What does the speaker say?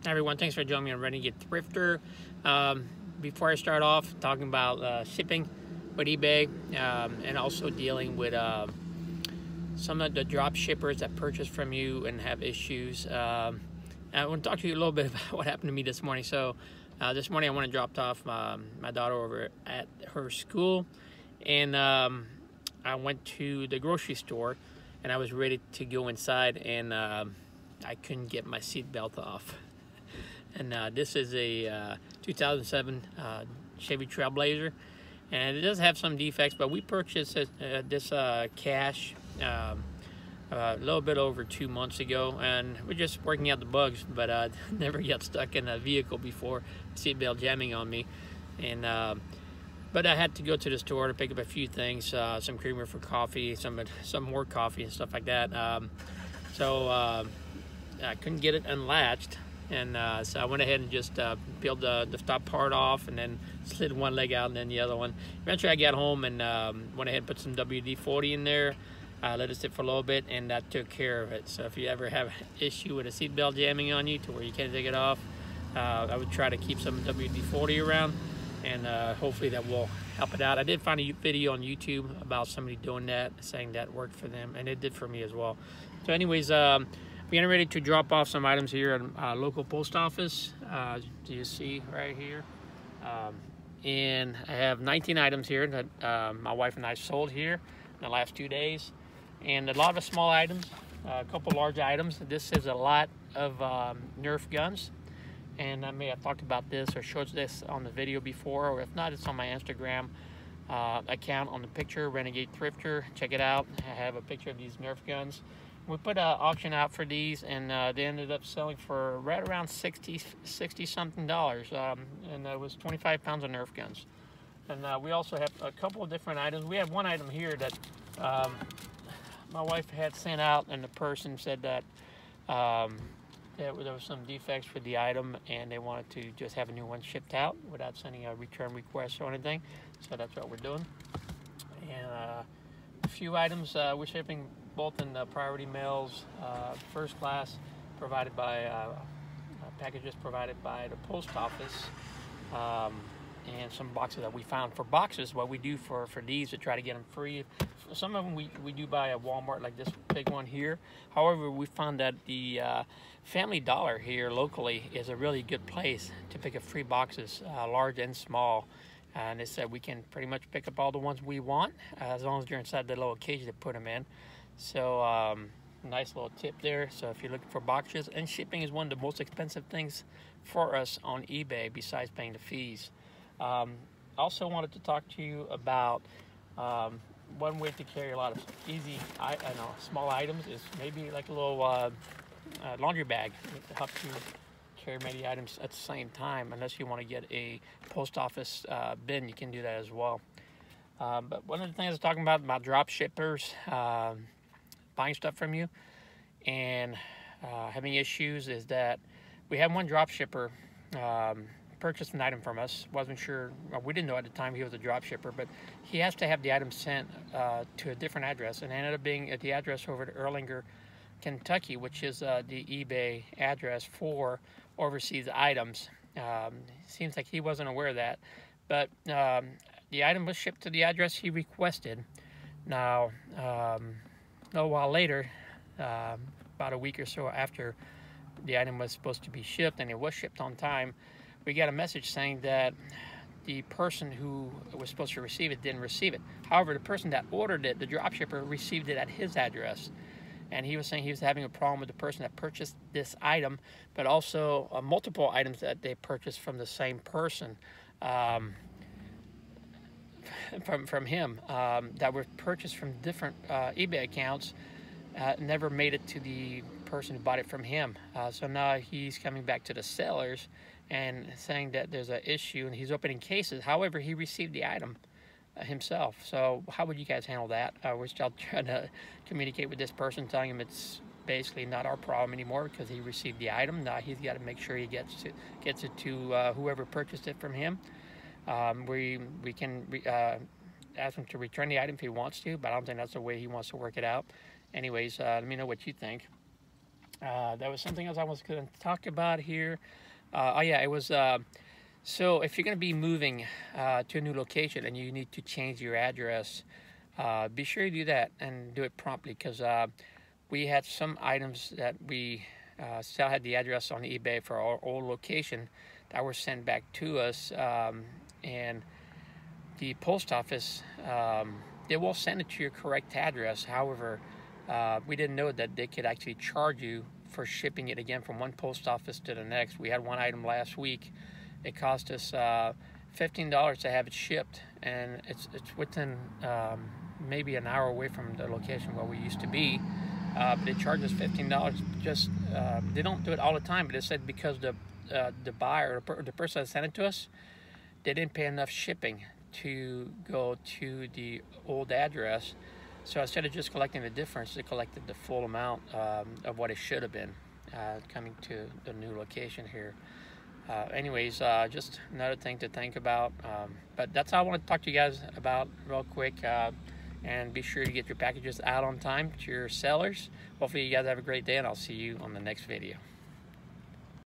Hi everyone, thanks for joining me on Renegade Thrifter. Before I start off talking about shipping with eBay and also dealing with some of the drop shippers that purchase from you and have issues, I want to talk to you a little bit about what happened to me this morning. So this morning I went and dropped off my daughter over at her school, and I went to the grocery store and I was ready to go inside, and I couldn't get my seatbelt off. And this is a 2007 Chevy Trailblazer, and it does have some defects, but we purchased this cash a little bit over 2 months ago, and we're just working out the bugs, but never got stuck in a vehicle before, seatbelt jamming on me. And but I had to go to the store to pick up a few things, some creamer for coffee, some more coffee and stuff like that. So I couldn't get it unlatched. And so I went ahead and just peeled the top part off, and then slid one leg out and then the other one. Eventually I got home and went ahead and put some WD-40 in there, let it sit for a little bit, and that took care of it. So if you ever have an issue with a seatbelt jamming on you to where you can't take it off, I would try to keep some WD-40 around, and hopefully that will help it out. I did find a video on YouTube about somebody doing that, saying that worked for them, and it did for me as well. So anyways, we're getting ready to drop off some items here at our local post office. Do you see right here? And I have 19 items here that my wife and I sold here in the last 2 days. And a lot of small items, a couple large items. This is a lot of Nerf guns. And I may have talked about this or showed this on the video before, or if not, it's on my Instagram account on the picture, Renegade Thrifter. Check it out. I have a picture of these Nerf guns. We put an auction out for these, and they ended up selling for right around $60 something, and it was 25 pounds of Nerf guns. And we also have a couple of different items. We have one item here that my wife had sent out, and the person said that there was some defects with the item, and they wanted to just have a new one shipped out without sending a return request or anything. So that's what we're doing. And a few items we're shipping both in the priority mails, first class, provided by packages provided by the post office, and some boxes that we found. For boxes, what we do for these to try to get them free, some of them we do buy at Walmart, like this big one here. However, we found that the Family Dollar here locally is a really good place to pick up free boxes, large and small. And they said we can pretty much pick up all the ones we want, as long as they're inside the little cage they put them in. So nice little tip there. So if you're looking for boxes, and shipping is one of the most expensive things for us on eBay besides paying the fees. Also wanted to talk to you about one way to carry a lot of easy, small items is maybe like a little laundry bag to help you carry many items at the same time. Unless you want to get a post office bin, you can do that as well. But one of the things I was talking about drop shippers buying stuff from you and having issues, is that we had one drop shipper purchased an item from us. Wasn't sure, we didn't know at the time he was a drop shipper, but he has to have the item sent to a different address, and ended up being at the address over to Erlanger, Kentucky, which is the eBay address for overseas items. Seems like he wasn't aware of that, but the item was shipped to the address he requested. Now, a while later, about a week or so after the item was supposed to be shipped, and it was shipped on time, we got a message saying that the person who was supposed to receive it didn't receive it. However, the person that ordered it, the drop shipper, received it at his address. And he was saying he was having a problem with the person that purchased this item, but also multiple items that they purchased from the same person. From him that were purchased from different eBay accounts, never made it to the person who bought it from him. So now he's coming back to the sellers and saying that there's an issue, and he's opening cases. However, he received the item himself. So how would you guys handle that? We're still trying to communicate with this person, telling him it's basically not our problem anymore because he received the item. Now he's got to make sure he gets it to whoever purchased it from him. We can ask him to return the item if he wants to, but I don't think that's the way he wants to work it out. Anyways, let me know what you think. That was something else I was going to talk about here. Oh yeah, it was. So if you're going to be moving to a new location and you need to change your address, be sure you do that and do it promptly, because we had some items that we still had the address on eBay for our old location that were sent back to us, and the post office, they will send it to your correct address. However, we didn't know that they could actually charge you for shipping it again from one post office to the next. We had one item last week. It cost us $15 to have it shipped, and it's within maybe an hour away from the location where we used to be. But they charged us $15. Just they don't do it all the time, but they said because the buyer, the person that sent it to us, they didn't pay enough shipping to go to the old address. So instead of just collecting the difference, they collected the full amount of what it should have been coming to the new location here. Anyways, just another thing to think about. But that's all I want to talk to you guys about real quick. And be sure to get your packages out on time to your sellers. Hopefully you guys have a great day, and I'll see you on the next video.